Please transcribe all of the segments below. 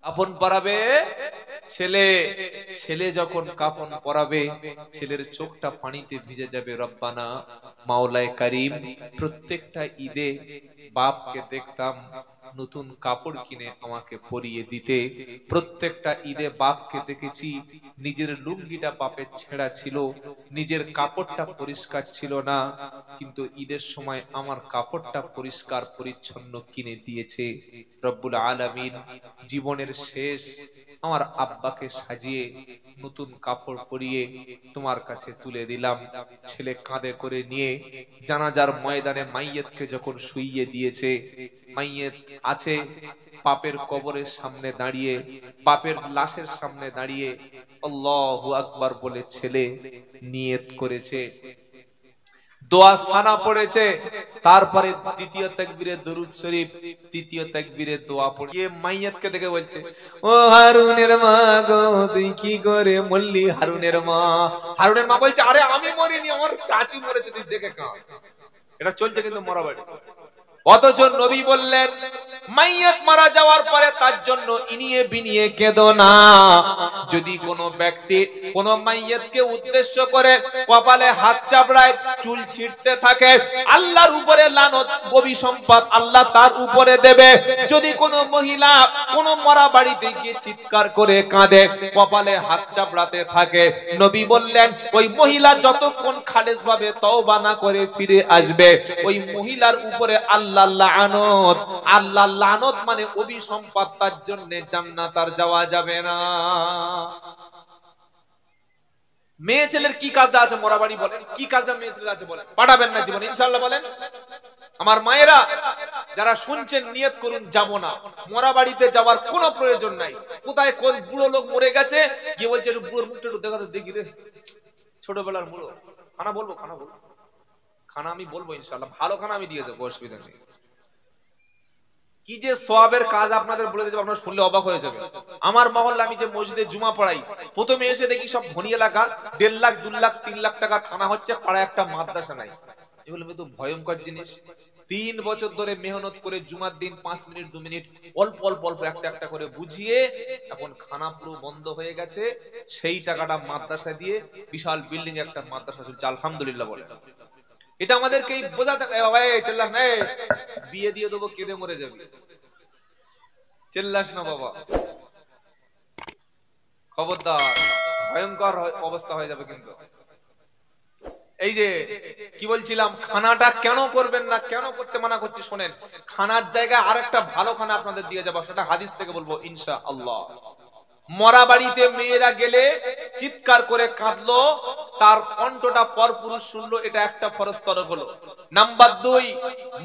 কাফন পরাবে ছেলে, ছেলে যখন কাফন পরাবে ছেলের চোখটা পানিতে ভিজে যাবে। রব্বানা মাওলায়ে কারীম, প্রত্যেকটা ঈদে বাপকে দেখতাম নতুন কাপড় কিনে আমাকে পরিয়ে দিতে। প্রত্যেকটা ঈদে বাপকে দেখেছি নিজের লুঙ্গিটা বাপের ছেঁড়া ছিল, নিজের কাপড়টা পরিষ্কার ছিল না, কিন্তু ঈদের সময় আমার কাপড়টা পরিষ্কার পরিচ্ছন্ন কিনে দিয়েছে। রব্বুল আলামিন জীবনের শেষ আমার আব্বাকে সাজিয়ে নতুন কাপড় পরিয়ে তোমার কাছে তুলে দিলাম। ছেলে কাঁধে করে নিয়ে জানাজার ময়দানে মাইয়েতকে যখন শুইয়ে দিয়েছে, মাইয়েত আছে বাপের কবরের সামনে দাঁড়িয়ে, বাপের লাশের সামনে দাঁড়িয়ে আল্লাহু আকবার বলে ছেলে নিয়ত করেছে, দোয়া সানা পড়েছে, তারপরে দ্বিতীয় তাকবীরে দরুদ শরীফ, তৃতীয় তাকবীরে দোয়া পড়িয়ে মাইয়াতকে দেখে বলছে, ও হারুনের মা গো তুই কি করে মরলি? হারুনের মা, হারুনের মা বলছে, আরে আমি মরিনি, আমার চাচি মরেছে, তুই দেখে কাঁদ। এটা চলছে কিন্তু মরাবাড়ি। অথচ নবী বললেন মাইয়াত মারা যাওয়ার পরে তার জন্য ইনিয়ে বিনিয়ে কেঁদো না। যদি কোনো ব্যক্তি কোন মাইয়াতকে উদ্দেশ্য করে কপালে হাত চাপড়ায়, চুল ছিঁড়তে থাকে, আল্লাহর উপরে লানত, অভিসম্পাত আল্লাহ তার উপরে দেবে। যদি কোনো মহিলা কোন মরা বাড়িতে গিয়ে চিৎকার করে কাঁদে, কপালে হাত চাপড়াতে থাকে, নবী বললেন ওই মহিলা যতক্ষণ খালেস ভাবে তওবা না করে ফিরে আসবে, ওই মহিলার উপরে আল্লাহ লানত। আল্লাহ লানত মানে অভিসম্পাত, তার জন্য জান্নাত আর যাওয়া যাবে না। মেয়ে ছেলের কি কাজটা আছে মরাবাড়ি বলেন? কি কাজটা মেয়ে ছেলের আছে বলেন? পাঠাবেন না জীবনে ইনশাআল্লাহ বলেন? আমার মায়েরা যারা শুনছেন নিয়ত করুন, যাব না, মরাবাড়িতে যাওয়ার কোনো প্রয়োজন নাই। কোথায় কোন বুড়ো লোক মরে গেছে গিয়ে বলছে বুড়োর মুখটা একটু দেখাতে দেখি রে, ছোটবেলার বুড়ো। খানা বলবো, খানা বলবো, খানা আমি বলবো ইনশাআল্লাহ, ভালো খানা আমি দিয়ে যাবো, অসুবিধা নেই। কি যে সওয়াবের কাজ আপনাদের বলে দেব, আপনারা শুনলে অবাক হয়ে যাবে। আমার মহল্লা আমি যে মসজিদে জুমা পড়াই, প্রথমে এসে দেখি সব ধনী এলাকা, 1.5 লাখ 2 লাখ 3 লাখ টাকা খানা হচ্ছে, পাড়ায় একটা মাদ্রাসা নাই। এগুলো তো ভয়ঙ্কর জিনিস। 3 বছর ধরে মেহনত করে জুমার দিন 5 মিনিট 2 মিনিট অল্প অল্প অল্প একটা একটা করে বুঝিয়ে এখন খানা পুরো বন্ধ হয়ে গেছে। সেই টাকাটা মাদ্রাসা দিয়ে বিশাল বিল্ডিং একটা মাদ্রাসা চলছে, আলহামদুলিল্লাহ বলে। এটা আমাদেরকে বোঝাতে, চিল্লাস না, বিয়ে দিয়ে দেবো কেঁদে মরে যাবি, চিল্লাস না বাবা, খবরদার, ভয়ঙ্কর অবস্থা হয়ে যাবে। কিন্তু এই যে কি বলছিলাম, খানাটা কেন করবেন না, কেন করতে মানা করছি শোনেন। খানার জায়গায় আরেকটা ভালো খানা আপনাদের দিয়ে যাবো, সেটা হাদিস থেকে বলবো ইনশাআল্লাহ। মরা বাড়িতে মেয়েরা গেলে চিৎকার করে কাঁদলো, তার কণ্ঠটা পরপুরুষ শুনলো, এটা একটা ফরজ তরক হলো। নাম্বার 2,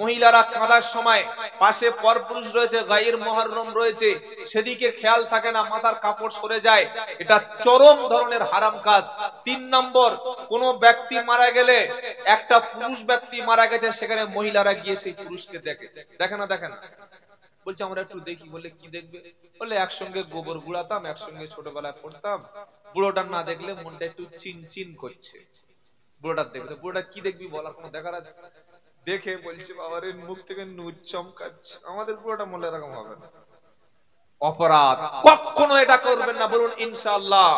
মহিলারা কাঁদার সময় পাশে পরপুরুষ রয়েছে, গায়ের মুহররম রয়েছে, সেদিকে খেয়াল থাকে না, মাথার কাপড় সরে যায়, এটা চরম ধরনের হারাম কাজ। 3 নম্বর, কোন ব্যক্তি মারা গেলে, একটা পুরুষ ব্যক্তি মারা গেছে, সেখানে মহিলারা গিয়ে সেই পুরুষকে দেখে, দেখে না, দেখে না, বলছে আমরা একটু দেখি। বলে কি দেখবে? বলে একসঙ্গে গোবর গুড়াতাম, একসঙ্গে ছোটবেলায় পড়তাম, বুড়োটার না দেখলে মনটা একটু চিন চিন করছে। বুড়োটার দেখবে, বুড়োটা কি দেখবি বলার কোনো দেখার আছে? দেখে বলছে বাবারে মুখ থেকে নূর চমকাচ্ছে। আমাদের বুড়োটা মনে এরকম হবে না। অপরাধ, কখনো এটা করবেন না, বলুন ইনশাআল্লাহ।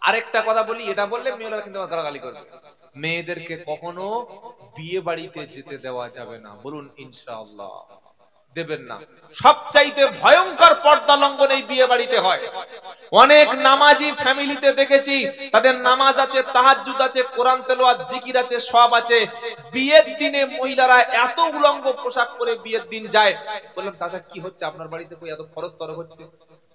আরেকটা কথা বলি, এটা বললে মেয়েরা কিন্তু গালাগালি করবে। মেয়েদেরকে কখনো বিয়ে বাড়িতে যেতে দেওয়া যাবে না, বলুন ইনশাআল্লাহ, দেবেন না। সবচাইতে ভয়ঙ্কর পর্দা লঙ্ঘন এই বিয়ে বাড়িতে হয়। অনেক নামাজি ফ্যামিলিতে দেখেছি, তাদের নামাজ আছে, তাহাজ্জুদ আছে, কোরআন তেলাওয়াত, জিকির আছে, সব আছে। বিয়ের দিনে মহিলারা এত উলঙ্গ পোশাক পরে বিয়ের দিন যায়। বললাম চাচা কি হচ্ছে আপনার বাড়িতে, কই এত ফরজ তরক হচ্ছে?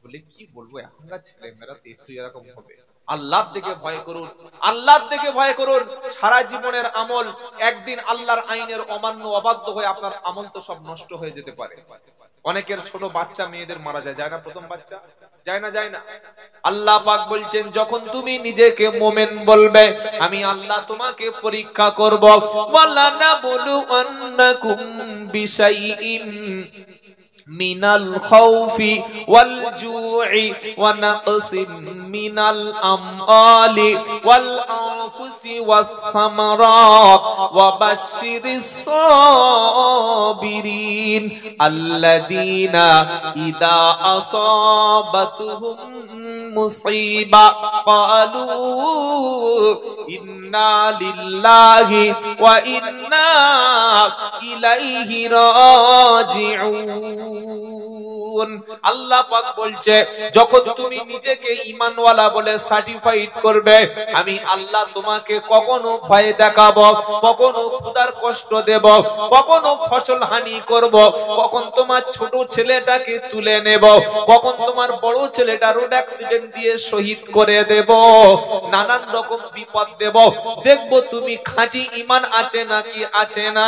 বলে কি বলবো, এখনকার ছেলে মেয়েরা তো একটু এরকম হবে। আল্লাহর দিকে ভয় করুন, আল্লাহর দিকে ভয় করুন। সারা জীবনের আমল একদিন আল্লাহর আইনের অমান্য অবাধ্য হয়ে আপনার আমল তো সব নষ্ট হয়ে যেতে পারে। অনেকের ছোট বাচ্চা মেয়েদের মারা যায়, যায় না? প্রথম বাচ্চা যায় না, যায় না? আল্লাহ পাক বলছেন যখন তুমি নিজেকে মুমিন বলবে, আমি আল্লাহ তোমাকে পরীক্ষা করব। ওয়ালা নাবলু আন্নাকুম বিশাইইন মিনাল খাউফি ওয়াল জু'i ওয়া নাকসিম মিনাল আমওয়ালি ওয়াল আনফুসি ওয়াস সামারাত ওয়া বাশশিরিস সাবিরিন আল্লাযীনা ইযা আসাবাতুহুম মুসিবা ক্বালু ইন্না লিল্লাহি ওয়া ইন্না ইলাইহি রাজিউন। আল্লাহ পাক বলছে, যখন তুমি নিজেকে ঈমানওয়ালা বলে সার্টিফাইড করবে, আমি আল্লাহ তোমাকে কখনো ভয় দেখাবো, কখনো ক্ষুধার কষ্ট দেব, কখনো ফসল হানি করব, কখন তোমার ছোট ছেলেটাকে তুলে নেব, কখন তোমার বড় ছেলেটা রোড অ্যাক্সিডেন্ট দিয়ে শহীদ করে দেব, নানান রকম বিপদ দেব, দেখবো তুমি খাঁটি ঈমান আছে নাকি আছে না।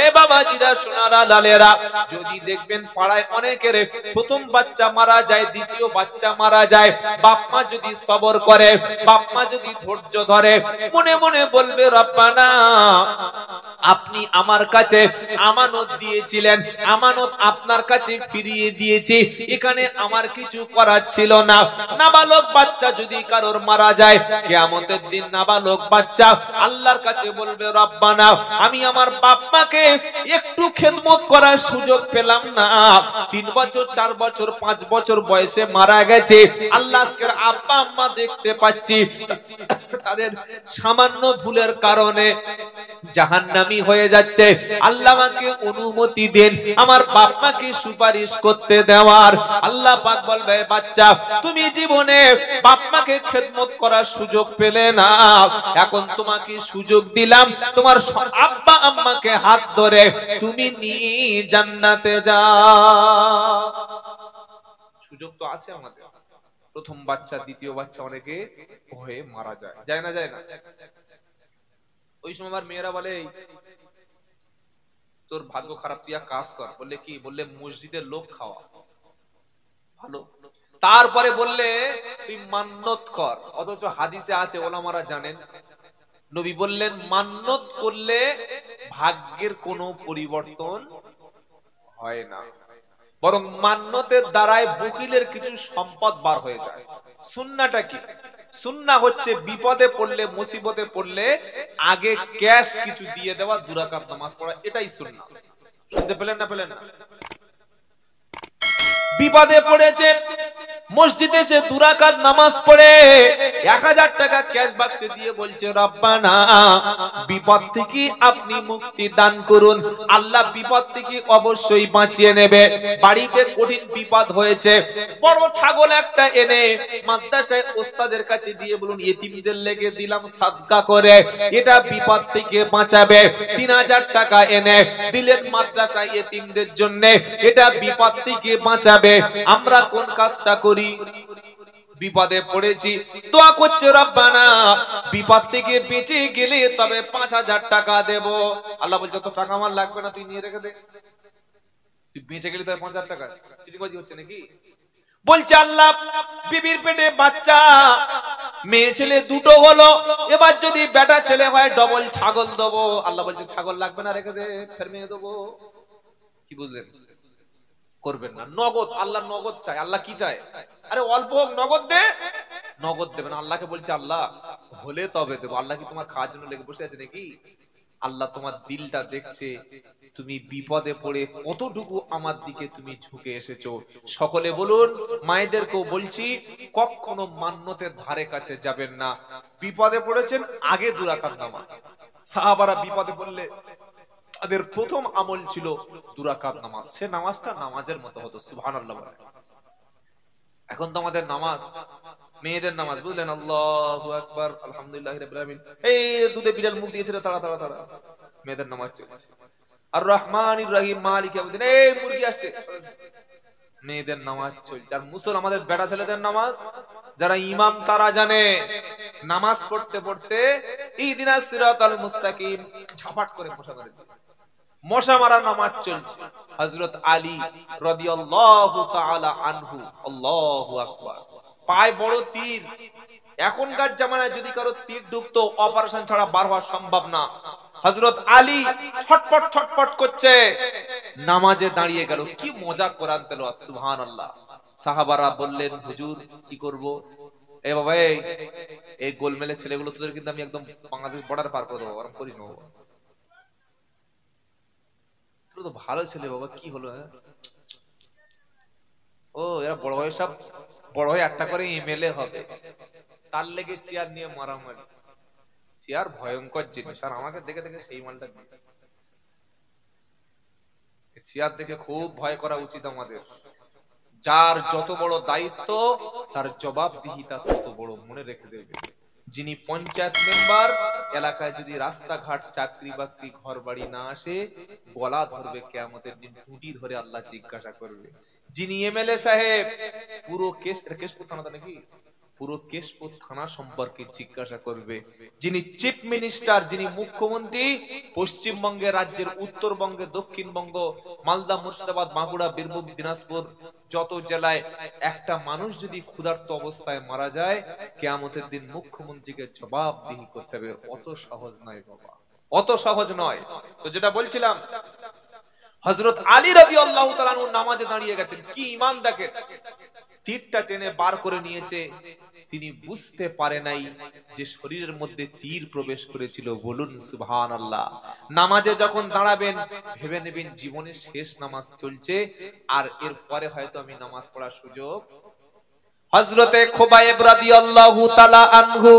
এ বাবাজিরা, সোনারা, লালেরা, যদি দেখবেন পাড়ায় অনেকের প্রথম বাচ্চা মারা যায়, দ্বিতীয় বাচ্চা মারা যায়, বাপ মা যদি সবর করে, বাপ মা যদি ধৈর্য ধরে, মনে মনে বলবে রব্বানা আপনি আমার কাছে আমানত দিয়েছিলেন, আমানত আপনার কাছে ফিরিয়ে দিয়েছি, এখানে আমার কিছু করার ছিল না। নাবালক বাচ্চা যদি কারোর মারা যায়, কিয়ামতের দিন নাবালক বাচ্চা আল্লাহর কাছে বলবে রব্বানা আমি আমার বাপ মাকে একটু খেদমত করার সুযোগ পেলাম না, 3 বছর 4 বছর 5 বছর বয়সে মারা গেছে, আল্লাহ আজকের আব্বা আম্মা দেখতে পাচ্ছি তাদের সামান্য ভুলের কারণে জাহান্নামী হয়ে যাচ্ছে, আল্লাহ আমাকে অনুমতি দেন আমার বাপ মাকে সুপারিশ করতে দেওয়ার। আল্লাহ পাক বলবে বাচ্চা তুমি জীবনে বাপ মাকে খেদমত করার সুযোগ পেলে না, এখন তোমাকে সুযোগ দিলাম, তোমার আব্বা আম্মাকে হাত ধরে তুমি নিয়ে জান্নাতে যাও। সুযোগ তো আছে আমাদের। প্রথম বাচ্চা দ্বিতীয় বাচ্চা অনেকে হয়ে মারা যায়, যায় না যায় না। ওই সময় আমার মেয়েরা বলে তোর ভাগ্য খারাপ, তুই এক কাজ কর। বললে কি? বললে মসজিদের লোক খাওয়া ভালো। তারপরে বললে তুই মান্নত কর। অথচ হাদিসে আছে, ওলামারা জানেন, নবী বললেন মান্নত করলে ভাগ্যের কোনো পরিবর্তন হয় না, বরং মান্নতের দ্বারাই বকিলের কিছু সম্পদ বার হয়ে যায়। সুন্নাহটা কি? সুন্নাহ হচ্ছে বিপদে পড়লে, মুসিবতে পড়লে আগে ক্যাশ কিছু দিয়ে দেওয়া, 2 রাকাত নামাজ পড়া, এটাই সুন্নাহ। শুনতে পেলেন না? পেলেন না? বিপদে পড়েছে, মসজিদে এসে 2 রাকাত নামাজ পড়ে 1000 টাকা ক্যাশ বাক্সে দিয়ে বলছে রব্বানা বিপদ থেকে আপনি মুক্তি দান করুন। আল্লাহ বিপদ থেকে অবশ্যই বাঁচিয়ে নেবে। বাড়িতে কঠিন বিপদ হয়েছে, বড় ছাগল একটা এনে মাদ্রাসায় ওস্তাদের কাছে দিয়ে বলুন ইতিমদের লেগে দিলাম সাদকা করে, এটা বিপদ থেকে বাঁচাবে। 3000 টাকা এনে দিলেন মাদ্রাসায় ইতিমদের জন্য, এটা বিপদ থেকে বাঁচাবে। আমরা কোন কাজটা করি? বিপদে পড়েছি, দোয়া করছে রব্বানা বিপদ থেকে বেঁচে গেলে তবে 5000 টাকা দেব। আল্লাহ বলছে তো টাকা আমার লাগবে না, তুই নিয়ে রেখে দে, তুই বেঁচে গেলে তবে 5000 টাকা। চিটিবাজি হচ্ছে নাকি? বলছে আল্লাহ বিবির পেটে বাচ্চা, মেয়ে ছেলে দুটো হলো, এবার যদি বেটা ছেলে হয় ডবল ছাগল দেবো। আল্লাহ বলছে ছাগল লাগবে না, রেখে দে, ফের মেয়ে দেবো। কি বুঝলেন? করবেন না। নগদ, আল্লাহ নগদ চায়। আল্লাহ কি চায়? আরে অল্প হোক, নগদ দে। নগদ দেবেন। আল্লাহকে বলছে আল্লাহ হলে তবে দেবো। আল্লাহ কি তোমার খাওয়ার জন্য লেগে বসে আছে নাকি? আল্লাহ তোমার দিলটা দেখছে, তুমি বিপদে পড়ে কতটুকু আমার দিকে তুমি ঝুঁকে এসেছো। সকলে বলুন, মায়েদেরকেও বলছি কখনো মান্নতের ধারে কাছে যাবেন না। বিপদে পড়েছেন, আগে 2 রাকাত নামাজ। সাহাবারা বিপদে পড়লে তাদের প্রথম আমল ছিল 2 রাকাত নামাজ। সে নামাজটা নামাজের মতো হতো। সুবহানাল্লাহ। এখন তো আমাদের নামাজ মেয়েদের নামাজ, বুঝলেন? আল্লাহু আকবার, আলহামদুলিল্লাহি রাব্বিল আলামিন, এই দুধে বিড়াল মুখ দিয়েছে তাড়া তাড়া তাড়া, মেয়েদের নামাজ চলছে। আর রহমানির রহিম মালিক ইয়াউমিদ্দিন, এই মুরগি আসছে, মেয়েদের নামাজ চলছে। আর মুসল আমাদের বেটা ছেলেদের নামাজ, যারা ইমাম তারা জানে নামাজ পড়তে পড়তে ইহদিনাস সিরাতাল মুস্তাকিম ঝাপাট করে বসা করে দিয়েছে। মশা মারা নামাজ চলছে। হযরত আলী রাদিয়াল্লাহু তাআলা আনহু, আল্লাহু আকবার, পায় বড় তীর। এখনকার জামানায় যদি কারো তীর ঢুকতো, অপারেশন ছাড়া বার হওয়া সম্ভব না। হযরত আলী ছটপট ছটপট করছে, নামাজে দাঁড়িয়ে গেল। কি মজা কোরআন তেলাওয়াত, সুবহানাল্লাহ। সাহাবারা বললেন, হুজুর কি করব? এ বাবা, এই গোলমেলে ছেলেগুলো তোদের কিন্তু আমি একদম বাংলাদেশ বর্ডার পার করে দেবো, আরাম করিস না বাবা। তোর তো ভালো ছেলে বাবা, কি হলো? ও এরা বড় হয়ে সব বড় হয়ে একটা করে এমএলএ হবে, তার লেগে চেয়ার নিয়ে মারামারি। চেয়ার ভয়ঙ্কর জিনিস, আর আমাকে দেখে দেখে সেই মালটা চেয়ার দেখে খুব ভয় করা উচিত আমাদের। যার যত বড় দায়িত্ব তার জবাবদিহিতা তত বড়, মনে রেখে দেবে। যিনি পঞ্চায়েত মেম্বার, এলাকায় যদি রাস্তাঘাট চাকরি বাকরি ঘর বাড়ি না আসে, গলা ধরবে কিয়ামতের দিন, টুটি ধরে আল্লাহ জিজ্ঞাসা করবে। যিনি এমএলএ সাহেব, পুরো কেশপুর থানাটা নাকি, পুরো কেশপুর থানা সম্পর্কে জিজ্ঞাসা করবে। যিনি চিফ মিনিস্টার, যিনি মুখ্যমন্ত্রী, পশ্চিমবঙ্গে রাজ্যের উত্তরবঙ্গে, দক্ষিণবঙ্গ, মালদা, মুর্শিদাবাদ, বাঁকুড়া, বীরভূম, দিনাজপুর, যত জেলায় একটা মানুষ যদি ক্ষুধার্ত অবস্থায় মারা যায়, কিয়ামতের দিন মুখ্যমন্ত্রীকে জবাবদিহি করতে হবে। অত সহজ নয় বাবা, অত সহজ নয়। তো যেটা বলছিলাম, হযরত আলী রাদিয়াল্লাহু তাআলা আনহু নামাজে দাঁড়িয়ে গেছেন। কি ঈমান দেখেন, তীরটা টেনে বার করে নিয়েছে। তিনি বুঝতে পারে নাই যে শরীরের মধ্যে তীর প্রবেশ করেছিল। বলুন সুবহানাল্লাহ। নামাজে যখন দাঁড়াবেন ভেবে নেবেন জীবনের শেষ নামাজ চলছে, আর এর পরে হয়তো আমি নামাজ পড়ার সুযোগ। হযরতে খুবাইব রাদিয়াল্লাহু তাআলা আনহু,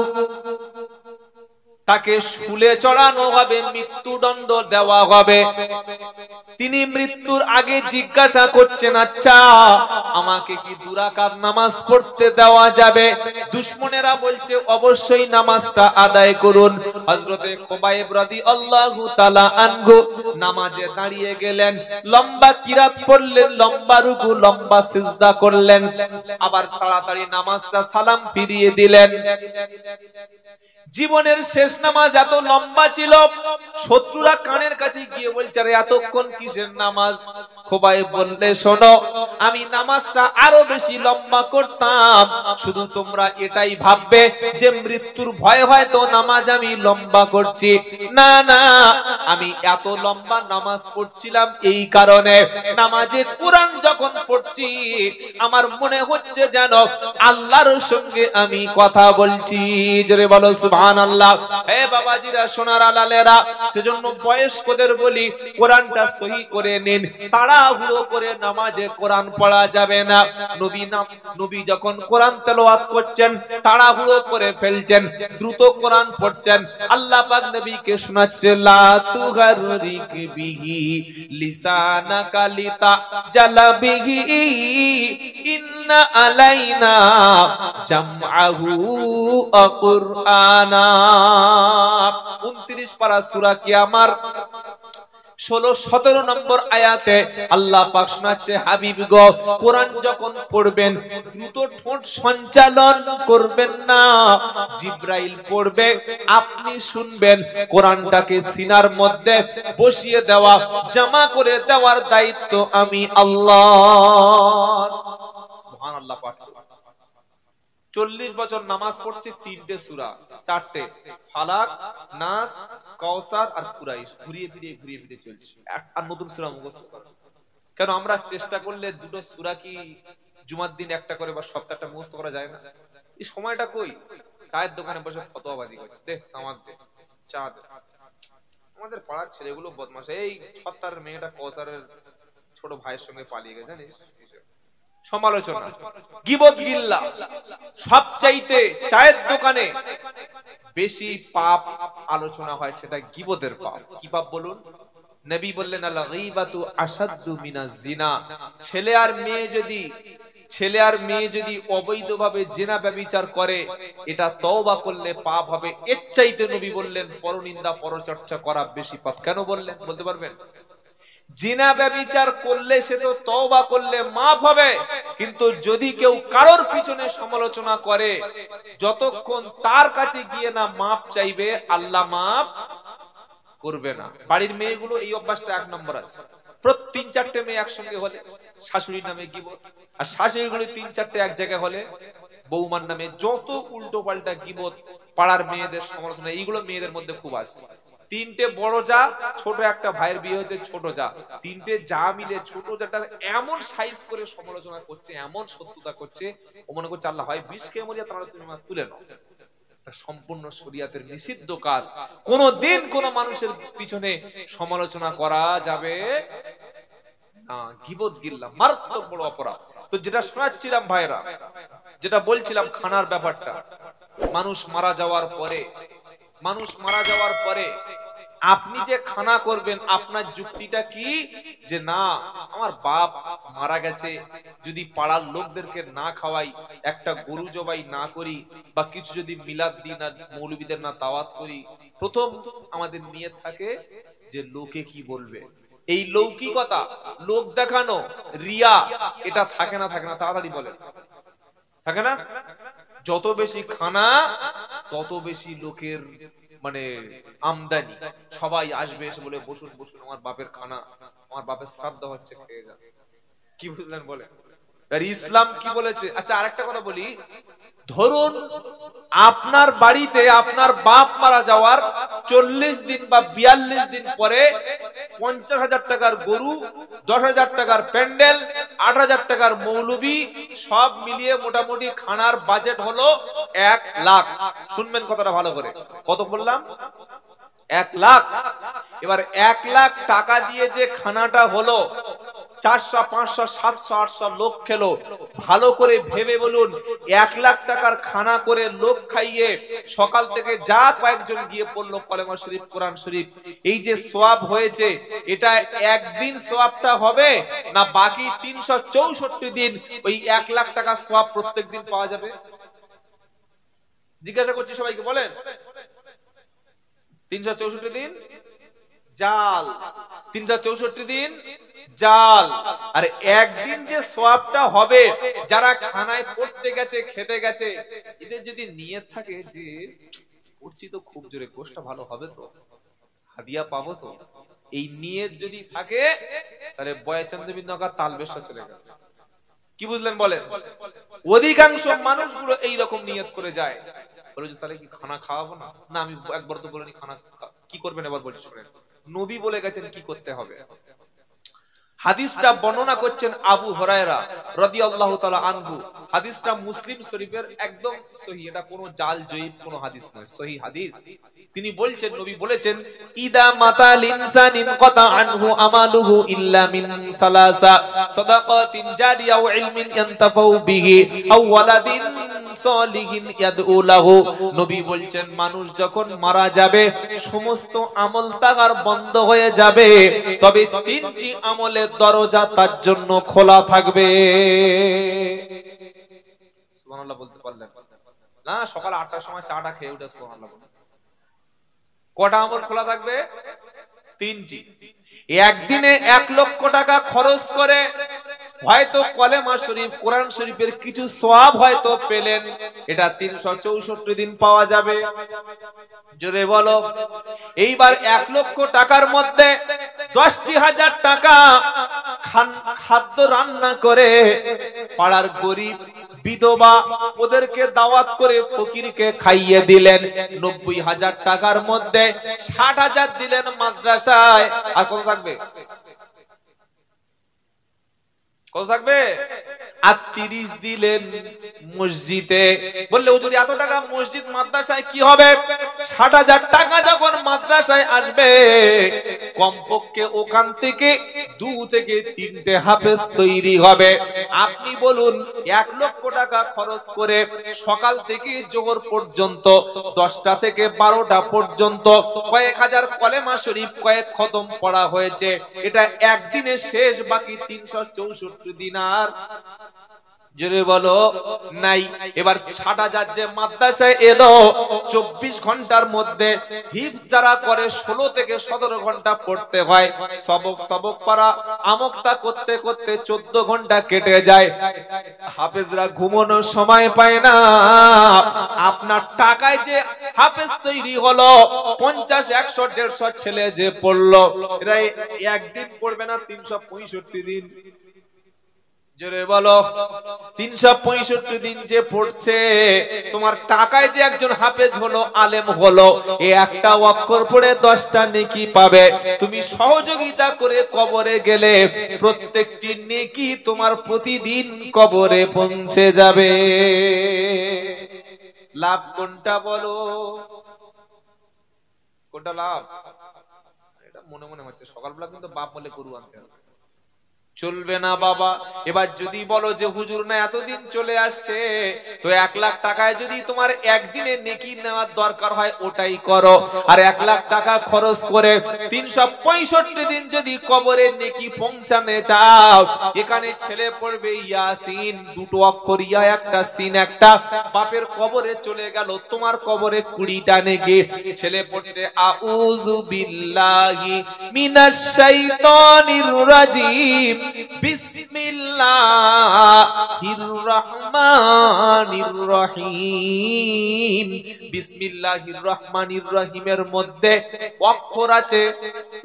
তাকে শুলে চড়ানো হবে, মৃত্যুদণ্ড দেওয়া হবে। তিনি মৃত্যুর আগে জিজ্ঞাসা করছেন, আচ্ছা আমাকে কি দুরাকাত নামাজ পড়তে দেওয়া যাবে? দুশমনেরা বলছে অবশ্যই নামাজটা আদায় করুন। হযরতে খুবাইব রাদিয়াল্লাহু তাআলা আনহু নামাজে দাঁড়িয়ে গেলেন, লম্বা কিরাত পড়লেন, লম্বা রুকু, লম্বা সিজদা করলেন, আবার তাড়াতাড়ি নামাজটা সালাম ফিরিয়ে দিলেন। জীবনের শেষ নামাজ এত লম্বা ছিল, শত্রুরা কানের কাছে গিয়ে বলছে, আরে এতক্ষণ কিসের নামাজ? খুবাইব বললে, শোনো, আমি নামাজটা আরো বেশি লম্বা করতাম, শুধু তোমরা এটাই ভাববে যে মৃত্যুর ভয় হয় তো নামাজ আমি লম্বা করছি। না না, আমি এত লম্বা নামাজ পড়ছিলাম এই কারণে, নামাজে কোরআন যখন পড়ছি আমার মনে হচ্ছে যেন আল্লাহর সঙ্গে আমি কথা বলছি। জোরে বলো সুবহানাল্লাহ। হে বাবাজিরা, সোনার আলালেরা, সেজন্য বয়স্কদের বলি কোরআনটা সহি করে নিন। তাড়াহুড়ো করে নামাজে কোরআন পড়া যাবে না। নবী যখন কোরআন তেলাওয়াত করছেন তাড়াহুড়ো করে ফেলছেন, দ্রুত কোরআন পড়ছেন। আল্লাহ পাক নবীকে শোনাচ্ছে, লা তুগাররিক বিহি লিসানাকা লিতাজালা বিহি ইন্না আলাইনা জামআহু ওয়া কুরআনা। 29 পারা সূরা কিয়ামার 16-17 নম্বর আয়াতে আল্লাহ পাক শোনাচ্ছে, হাবিব গো, কোরআন যখন পড়বেন দ্রুত ঠোঁট সঞ্চালন করবেন না। জিবরাইল পড়বে, আপনি শুনবেন। কোরআনটাকে সিনার মধ্যে বসিয়ে দেওয়া, জমা করে দেওয়ার দায়িত্ব আমি আল্লাহর। সুবহানাল্লাহ। 40 বছর নামাজ পড়ছে, 3টে সূরা, 4টে, ফালাক, নাস, কাউসার আর কুরাইশ, ঘুরিয়ে ফিরিয়ে চলছে। আর নতুন সূরা মুখস্থ করা। কেন আমরা চেষ্টা করলে দুটো সূরা কি জুমার দিন একটা করে বা সপ্তাহটা মুখস্থ করা যায় না? এই সময়টা কই? চায়ের দোকানে বসে ফতোয়াবাজি করছে, দে তামাক দে, চা দে। আমাদের পাড়ার ছেলেগুলো বদমাশ। এই ছত্তারের মেয়েটা কাউসারের ছোট ভাইয়ের সঙ্গে পালিয়ে গেছে, জানিস? সমালোচনা, গীবত, গিল্লা। সবচাইতে চায়ের দোকানে বেশি পাপ আলোচনা হয়, সেটা গীবতের পাপ। কি পাপ বলুন? নবী বললেন, আল গীবাতু আশাদ্দু মিনাজ জিনা। ছেলে আর মেয়ে যদি অবৈধভাবে জিনা ব্যভিচার করে, এটা তওবা করলে পাপ হবে। এর চাইতে নবী বললেন পরনিন্দা পরচর্চা করা বেশি পাপ। কেন বললেন বলতে পারবেন? জিনা ব্যভিচার করলে সে তো তওবা করলে মাফ হবে, কিন্তু যদি কেউ কারোর পিছনে সমালোচনা করে, যতক্ষণ তার কাছে গিয়ে না মাফ চাইবে, আল্লাহ মাফ করবে না। বাড়ির মেয়েগুলো এই অভ্যাসটা 1 নম্বর আছে। 3-4টে মেয়ে একসঙ্গে হলে শাশুড়ির নামে গীবত, আর শাশুড়িগুলো 3-4টে এক জায়গায় হলে বৌমার নামে যত উল্টো পাল্টা গীবত, পাড়ার মেয়েদের সমালোচনা, এইগুলো মেয়েদের মধ্যে খুব আছে। তিনটে বড় যা, ছোট একটা ভাইয়ের বিয়ে হয়েছে ছোট যা, তিনটে যা মিলে ছোট যাটার এমন সাইজ করে সমালোচনা করছে, এমন শত্রুতা করছে, ও মনে করছে আল্লাহ হয় বিষ খেয়ে মরিয়া, তাহলে তুমি তুলে নাও। সম্পূর্ণ শরিয়াতের নিষিদ্ধ কাজ। কোনদিন কোন মানুষের পিছনে সমালোচনা করা যাবে না। গীবত গিল্লা মারাত্মক বড় অপরাধ। তো যেটা শোনাচ্ছিলাম ভাইরা, যেটা বলছিলাম খানার ব্যাপারটা, মানুষ মারা যাওয়ার পরে আপনি যে খানা করবেন, আপনার যুক্তিটা কি? যে না, আমার বাপ মারা গেছে, যদি পাড়ার লোকদেরকে না খাওয়াই, একটা গরু জবাই না করি, বা কিছু যদি মিলাদ দিন আর মৌলবীদের না দাওয়াত করি, প্রথম আমাদের নিয়ত থাকে যে লোকে কি বলবে। এই লৌকিকতা, লোক দেখানো, রিয়া, এটা থাকে না তাড়াতাড়ি বলেন, থাকে না? যত বেশি খানা তত বেশি লোকের মানে আমদানি, সবাই আসবে এসে বলে বসুন বসুন, আমার বাপের খানা, আমার বাপের শ্রাদ্ধ হচ্ছে, খেয়ে যান। কি বুঝলেন বলে? আর ইসলাম কি বলেছে? আচ্ছা আরেকটা কথা বলি, ধরুন আপনার বাড়িতে আপনার বাপ মারা যাওয়ার 40 দিন বা 42 দিন পরে 50,000 টাকার গরু, 10,000 টাকার প্যান্ডেল, 8,000 টাকার মৌলবী, সব মিলিয়ে মোটামুটি খানার বাজেট হলো 1 লাখ। শুনবেন কথাটা ভালো করে, কত বললাম? 1 লাখ। এবার 1 লাখ টাকা দিয়ে যে খানাটা হলো, 400, 500, 700, 800 লোক খেলো, ভালো করে ভেবে বলুন, 1 লাখ টাকার খানা করে লোক খাইয়ে সকাল থেকে যা কয়েকজন গিয়ে পড়লো কলেমা শরীফ, কোরআন শরীফ, এই যে সওয়াব হয়েছে, এটা একদিন সওয়াবটা হবে না বাকি 364 দিন ওই 1 লাখ টাকা সওয়াব প্রত্যেক দিন পাওয়া যাবে? জিজ্ঞাসা করছি সবাইকে, বলেন। 364 দিন জাল, 364 দিন জাল। আর একদিন যে সওয়াবটা হবে, যারা খানায় পড়তে গেছে, খেতে গেছে, এদের যদি নিয়ত থাকে যে পড়ছি তো খুব জোরে, গোশটা ভালো হবে তো, হাদিয়া পাবো তো, এই নিয়ত যদি থাকে, তাহলে বয়াচন্দ্রবিন্দু নগর তালবেশা চলে গেল। কি বুঝলেন বলেন? অধিকাংশ মানুষগুলো এইরকম নিয়ত করে যায়, বলে যে তাহলে কি খানা খাওয়াবো না? না, আমি একবার তো বলিনি খানা, কি করবেন এবার বলছি শুনেন। নবী বলে গেছেন কি করতে হবে। হাদিসটা বর্ণনা করছেন আবু হুরায়রা রাদিয়াল্লাহু তাআলা আনহু। হাদিসটা মুসলিম শরীফের একদম সহিহ, এটা কোনো জাল জয়ীব কোনো হাদিস নয়, সহিহ হাদিস। তিনি বলছেন, নবী বলেছেন, ইদা মাতাল ইনসানিন কাতা আনহু আমালুহু ইল্লা মিন সালাসা, সাদাকাতিন জারিয়া ওয়া ইলমিন ইয়ানতাফাউ বিহি আও ওয়ালাদিন সালিহিন ইয়াদউ লাহু। নবী বলছেন, মানুষ যখন মারা যাবে সমস্ত আমল তার বন্ধ হয়ে যাবে, তবে 3টি আমলের দরজা তার জন্য খোলা থাকবে। সুবহানাল্লাহ বলতে পারলেন না? সকাল 8টার সময় চাটা খেয়ে উঠে সুবহানাল্লাহ বলেন। কটা আমল খোলা থাকবে? 3টি। একদিনে 1 লক্ষ টাকা খরচ করে হয়তো কলেমা শরীফ, কোরআন শরীফের কিছু সওয়াব হয়তো পেলেন, এটা 364 দিন পাওয়া যাবে। জোরে বলো। এইবার 1 লক্ষ টাকার মধ্যে 10,000 টাকা খাদ্য রান্না করে পাড়ার গরিব, বিধবা, ওদেরকে দাওয়াত করে ফকিরকে খাইয়ে দিলেন। 90,000 টাকার মধ্যে 60,000 দিলেন মাদ্রাসায়। আর কত থাকবে? কত থাকবে? আর 30 দিলেন মসজিদে। বললে হুজুর এত টাকা মসজিদ মাদ্রাসায় কি হবে? 60,000 টাকা যখন মাদ্রাসায় আসবে, কমপক্ষে ওখান থেকে 2 থেকে 3টে হাফেজ তৈরি হবে। আপনি বলুন, 1 লক্ষ টাকা খরচ করে সকাল থেকে জোহর পর্যন্ত, 10টা থেকে 12টা পর্যন্ত কয়েক হাজার কলেমা শরীফ, কয়েক খতম পড়া হয়েছে, এটা একদিনে শেষ, বাকি 364 দিনার। জোরে বলো নাই। এবার 60,000 যে মাদ্রাসায় এলো, 24 ঘন্টার মধ্যে হিফজ যারা করে 16 থেকে 17 ঘন্টা পড়তে হয়। সবক পারা আমক্তা করতে করতে 14 ঘন্টা কেটে যায়। হাফেজরা ঘুমানোর সময় পায় না। আপনার টাকায় যে হাফেজ তৈরি হলো, 50, 100, 150 ছেলে যে পড়লো, এরা একদিন পড়বে না, 365 দিন। জোরে বলো। 365 দিন যে পড়ছে, তোমার টাকায় যে একজন হাফেজ হলো, আলেম হলো, এ একটা অক্ষর পড়ে 10টা নেকি পাবে। তুমি সহযোগিতা করে কবরে গেলে প্রত্যেকটি নেকি তোমার প্রতিদিন কবরে পৌঁছে যাবে। লাভ কোনটা বলো? কোনটা লাভ? এটা মনে মনে হচ্ছে সকালবেলা কিন্তু বাপ বলে গরু আনতে হবে, চলবে না বাবা। এবার যদি বলো যে হুজুর না এতদিন চলে আসছে, তো 1 লাখ টাকায় যদি তোমার একদিনে নেকি নেওয়ার দরকার হয় ওটাই করো। আর 1 লাখ টাকা খরচ করে 365 দিন যদি কবরে নেকি পৌঁছাতে চাও, এখানে ছেলে পড়বে ইয়াসিন, 2টো অক্ষর ইয়া একটা সিন একটা, বাপের কবরে চলে গেল, তোমার কবরে 20টা নেকি। ছেলে পড়ছে আউযু বিল্লাহি মিনাশ শাইতানির রাজিম বিসমিল্লাহির রহমানির রহিম। বিসমিল্লাহির রহমানির রহিমের মধ্যে অক্ষর আছে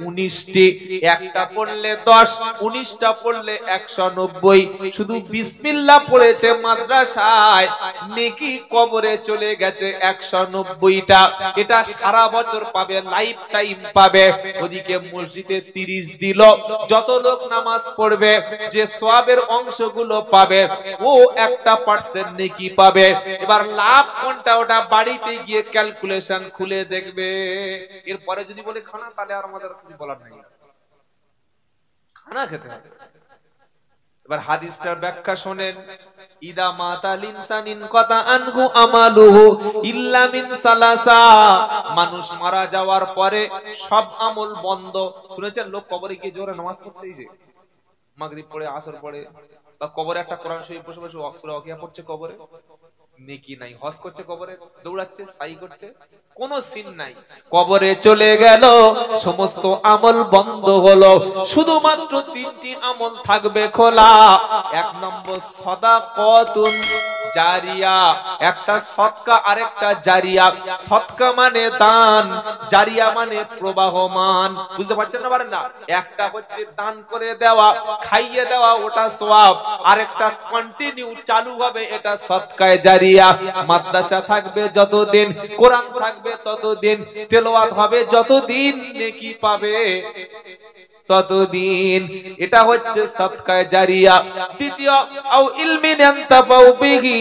19টি, একটা পড়লে 10, 19টা পড়লে 190। শুধু বিসমিল্লাহ পড়েছে মাদ্রাসায়, নেকি কবরে চলে গেছে 190টা। এটা সারা বছর পাবে, লাইফ টাইম পাবে। ওদিকে মসজিদে 30 দিল, যত লোক নামাজ পড়বে যে সওয়াবের অংশগুলো পাবে ও 1% নেকি পাবে। এবার লাভ কোনটা ওটা বাড়িতে গিয়ে ক্যালকুলেশন খুলে দেখবে। এরপরে যদি বলে খানা, তাহলে আর আমাদের কিছু বলার নেই, খানা খেতে হবে। এবার হাদিসটার ব্যাখ্যা শোনেন। ইদা মাতাল ইনসানিন কাতা আনহু আমালুহু ইল্লা মিন সালাসা। মানুষ মারা যাওয়ার পরে সব আমল বন্ধ। শুনেছেন লোক কবরে গিয়ে জোরে নামাজ পড়ছে, এই যে মাগরিব পড়ে, আসর পড়ে, বা কবরে একটা কোরআন শরীফ বসে বসে সূরা ওয়াকিয়া পড়ছে, কবরে নেকি নাই। হজ করছে, কবরে দৌড়াচ্ছে, সাই করছে, কোন সিন নাই। কবরে চলে গেল, সমস্ত আমল বন্ধ হলো, শুধুমাত্র 3টি আমল থাকবে খোলা। 1 নম্বর সাদাকাতুন জারিয়া, একটা সদকা আরেকটা জারিয়া। সদকা মানে দান, জারিয়া মানে প্রবাহমান। বুঝতে পারছেন না? পারেন না? একটা হচ্ছে দান করে দেওয়া, খাইয়ে দেওয়া, ওটা সওয়াব। আরেকটা কন্টিনিউ চালু হবে, এটা সদকায়ে জারিয়া। মাদ্রাসা থাকবে যতদিন, কোরআন থাকবে ততদিন, তেলাওয়াত হবে যতদিন, নেকি পাবে ততদিন। এটা হচ্ছে সদকায়ে জারিয়া। দ্বিতীয়, আও ইলমিন আনতাফাউ বিহি,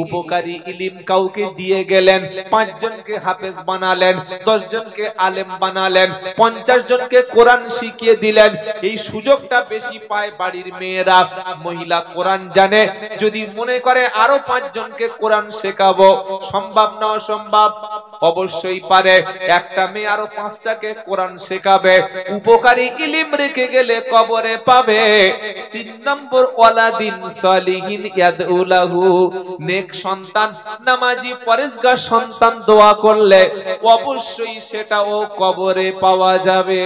উপকারী ইলম কাউকে দিয়ে গেলেন, 5 জনকে হাফেজ বানালেন, 10 জনকে আলেম বানালেন, 50 জনকে কোরআন শিখিয়ে দিলেন। এই সুযোগটা বেশি পায় বাড়ির মেয়েরা। মহিলা কোরআন জানে, যদি মনে করে আরো 5 জনকে কোরআন শেখাবো, সম্ভব না অসম্ভব? অবশ্যই পারে। একটা মেয়ে আরো 5টাকে কোরআন শেখাবে, উপকারী ইলম রেখে গেলে কবরে পাবে। 3 নম্বর, ওয়ালাদিন সালিহিন ইয়াদউ লাহু, নেক সন্তান, নামাজি পরেজগার সন্তান দোয়া করলে অবশ্যই সেটাও কবরে পাওয়া যাবে।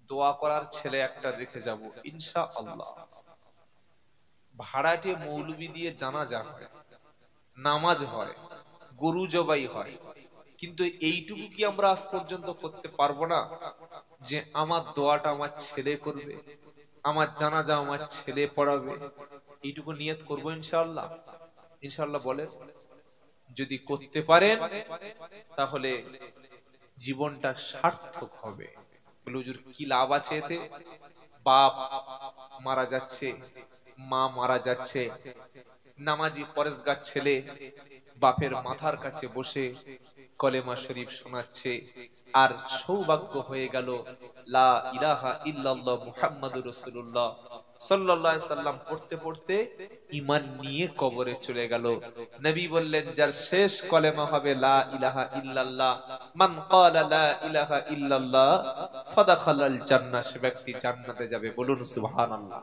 দোয়া করার ছেলে একটা রেখে যাব ইনশাআল্লাহ। ভাড়াটে মৌলবি দিয়ে জানাজা হয়, নামাজ হয়, গরু জবাই হয়, কিন্তু এইটুকু কি আমরা আজ পর্যন্ত করতে পারবো না যে আমার দোয়াটা আমার ছেলে করবে, আমার জানাজা আমার ছেলে পড়াবে? এইটুকু নিয়ত করবো ইনশাআল্লাহ। ইনশাআল্লাহ বলেন। যদি করতে পারেন তাহলে জীবনটা সার্থক হবে। হুজুর কি লাভ আছে এতে? বাপ মারা যাচ্ছে, মা মারা যাচ্ছে, নামাজি পরেজগার ছেলে বাপের মাথার কাছে বসে কলেমা শরীফ শোনাচ্ছে, আর সৌভাগ্য হয়ে গেল লা ইলাহা ইল্লাল্লাহ মুহাম্মাদুর রাসূলুল্লাহ সাল্লাল্লাহু আলাইহি সাল্লাম পড়তে পড়তে ঈমান নিয়ে কবরে চলে গেল। নবী বললেন, যার শেষ কলেমা হবে লা ইলাহা ইল্লাল্লাহ, মান ক্বালা লা ইলাহা ইল্লাল্লাহ ফাদাখালাল জান্নাহ, সে ব্যক্তি জান্নাতে যাবে। বলুন সুবহানাল্লাহ।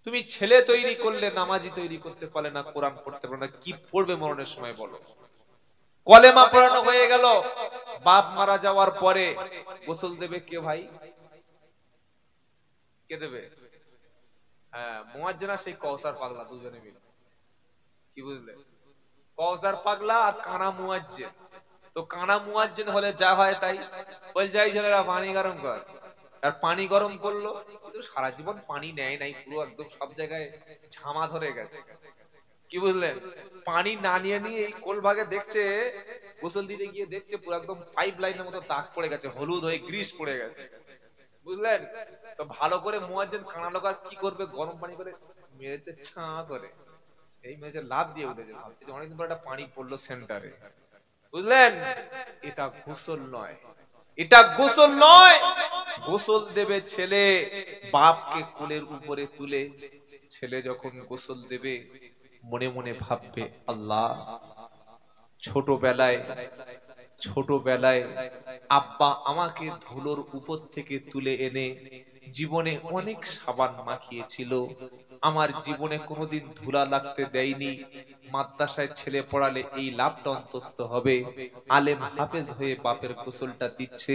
তুমি ছেলে তৈরি করলে, নামাজি তৈরি করতে পারলে না, কোরআন পড়তে পারলে না, কি পড়বে মরণের সময় বলো? কলেমা পড়ানো হয়ে গেল, বাপ মারা যাওয়ার পরে গোসল দেবে কে ভাই? কে দেবে? হ্যাঁ, মুয়াজ্জিন আর সেই কওসার পাগলা, দুজনে মিলে। কি বুঝলে? কওসার পাগলা আর কানা মুয়াজ্জিন। তো কানা মুয়াজ্জিন হলে যা হয় তাই বল, যাই ছেলেরা পানি গরম কর, আর পানি গরম করলো, কিন্তু সারা জীবন পানি নেয় নাই, পুরো একদম সব জায়গায় ঝামা ধরে গেছে। কি বুঝলেন? পানি না নিয়ে নিয়ে এই কোলভাগে দেখছে, গোসল দিতে গিয়ে দেখছে পুরো একদম পাইপ লাইনের মতো দাগ পড়ে গেছে, হলুদ হয়ে গ্রিস পড়ে গেছে। বুঝলেন? তো ভালো করে মুয়াজ্জিন কানা লোক আর কি করবে, গরম পানি করে মেরেছে ছা করে, এই মেরেছে লাভ দিয়ে উঠেছে, ভাবছে যে অনেকদিন পর একটা পানি পড়লো সেন্টারে। বুঝলেন? এটা গোসল নয়, এটা গোসল নয়। গোসল দেবে ছেলে, বাপকে কোলের উপরে তুলে ছেলে যখন গোসল দেবে মনে মনে ভাববে, আল্লাহ ছোটবেলায় ছোটবেলায় আব্বা আমাকে ধুলোর উপর থেকে তুলে এনে জীবনে অনেক সাবান মাখিয়েছিল, আমার জীবনে কোনোদিন ধুলা লাগতে দেয়নি। মাদ্রাসায় ছেলে পড়ালে এই লাভটা অন্তত হবে। আলেম হাফেজ হয়ে বাপের গোসলটা দিচ্ছে,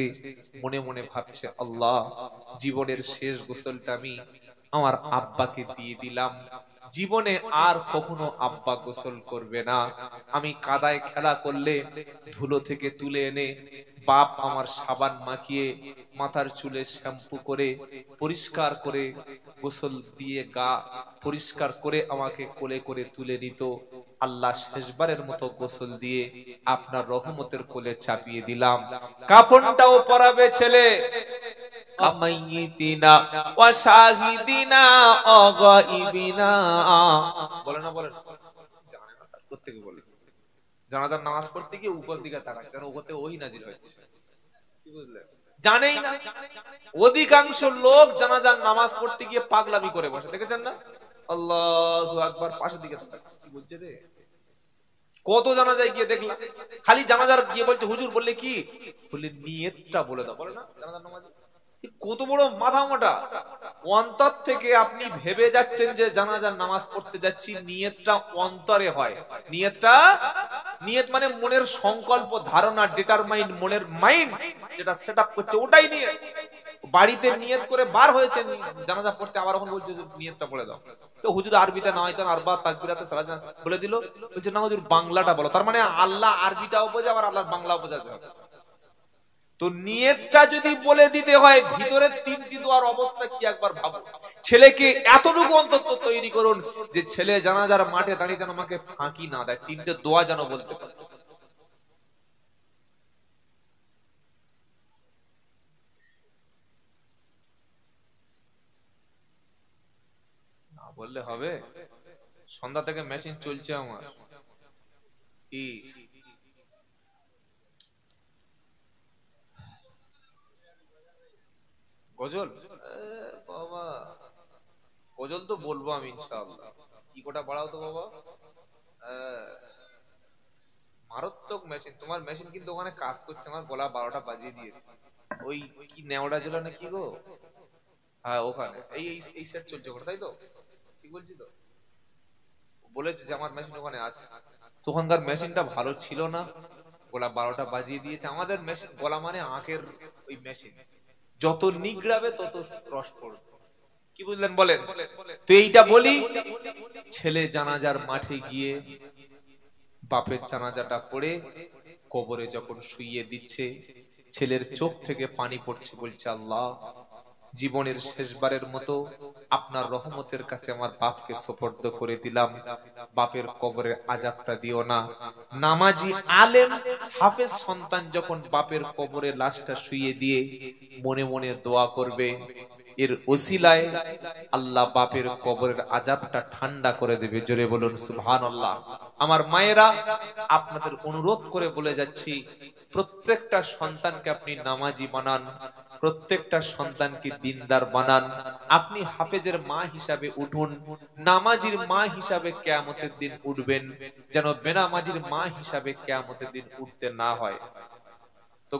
মনে মনে ভাবছে, আল্লাহ জীবনের শেষ গোসলটা আমি আমার আব্বাকে দিয়ে দিলাম, জীবনে আর কখনো আব্বা গোসল করবে না। আমি কাদায় খেলা করলে ধুলো থেকে তুলে এনে বাপ আমার সাবান মাখিয়ে মাথার চুলে শ্যাম্পু করে পরিষ্কার করে গোসল দিয়ে গা পরিষ্কার করে আমাকে কোলে করে তুলে নিত। আল্লাহ শেষবারের মতো গোসল দিয়ে আপনার রহমতের কোলে চাপিয়ে দিলাম। কাফনটাও পরাবে ছেলে, কামাইতিনা ওয়া শাহিদিনা অগাইবিনা। বলে না, বলেন, জানে না তার প্রত্যেকে বলে। জানাজার নামাজ পড়তে গিয়ে উপর দিকে তাকায়, যেন উপর থেকে ওহী নাযিল হয়েছে। কি বুঝলেন? জানেই না। অধিকাংশ লোক জানাজার নামাজ পড়তে গিয়ে পাগলামি করে বসে, দেখেছেন না? আল্লাহু আকবার, পাশের দিকে তাকায়, কি বলছে রে? কত জানাজায় গিয়ে দেখলাম খালি জানাজার গিয়ে বলছে, হুজুর বললে কি, বললে নিয়তটা বলে দাও। বলে না জানাজার নামাজে? কত বড় মাথা মোটা। অন্তর থেকে আপনি ভেবে যাচ্ছেন যে জানাজার নামাজ পড়তে যাচ্ছি, নিয়তটা অন্তরে হয়। নিয়ত মানে মনের সংকল্প, ধারণা, ডিটারমাইন্ড, মনের মাইন্ড যেটা সেট আপ করছে, ওটাই নিয়ে বাড়িতে নিয়ত করে বার হয়েছে জানাজা পড়তে, আবার এখন বলছে নিয়তটা বলে দাও। তো হুজুর আরবিতে নাওয়াইতান আরবা তাকবীরাতে সালাত বলে দিল, বলছে না হুজুর বাংলাটা বলো। তার মানে আল্লাহ আরবিটাও বোঝে, আবার আল্লাহর বাংলাও বোঝাতে হবে। তো নিয়তটা যদি বলে দিতে হয়, ভিতরের তিনটি দোয়ার অবস্থা কি একবার ভাবো। ছেলেকে এতটুকু অন্তত তৈরি করুন যে ছেলে জানাজার মাঠে দাঁড়িয়ে যেন আমাকে ফাঁকি না দেয়, তিনটে দোয়া যেন বলতে পারে। না বললে হবে? সন্ধ্যা থেকে মেশিন চলছে আমার। কি গজল? বাবা গজল তো বলবো আমি ইনশাআল্লাহ। কি কোটা বাড়াও তো বাবা। মারাত্মক মেশিন, তোমার মেশিন কিন্তু ওখানে কাজ করছে, আমার গলা 12টা বাজিয়ে দিয়েছে। ওই কি নেওড়া জেলা না কি গো? হ্যাঁ ওখানে এই এই সেট চলছে ওখানে, তাই তো? ঠিক বলছি তো? বলেছে যে আমার মেশিন ওখানে আছে। তো ওখানকার মেশিনটা ভালো ছিল না, গলা 12টা বাজিয়ে দিয়েছে। আমাদের মেশিন গলা মানে আখের ওই মেশিন, যত নিগড়াবে তত রস পড়বে। কি বুঝলেন বলেন? তো এইটা বলি, ছেলে জানাজার মাঠে গিয়ে বাপের জানাজাটা পড়ে কবরে যখন শুইয়ে দিচ্ছে, ছেলের চোখ থেকে পানি পড়ছে, বলছে আল্লাহ জীবনের শেষবারের মতো আপনার রহমতের কাছে আমার বাপকে সোপর্দ করে দিলাম, বাপের কবরের আযাবটা দিও না। নামাজি আলেম হাফেজ সন্তান যখন বাপের কবরে লাশটা শুইয়ে দিয়ে মনে মনে দোয়া করবে, এর ওসিলায় আল্লাহ বাপের কবরের আযাবটা ঠান্ডা করে দেবে। জোরে বলুন সুবহানাল্লাহ। আমার মায়েরা, আপনাদের অনুরোধ করে বলে যাচ্ছি, প্রত্যেকটা সন্তানকে আপনি নামাজি বানান, প্রত্যেকটা সন্তানকে দিনদার বানান। আপনি হাফেজের মা হিসাবে উঠুন, নামাজির মা হিসাবে কিয়ামতের দিন উঠবেন, যেন বেনামাজির মা হিসাবে কিয়ামতের দিন উঠতে না হয়। তো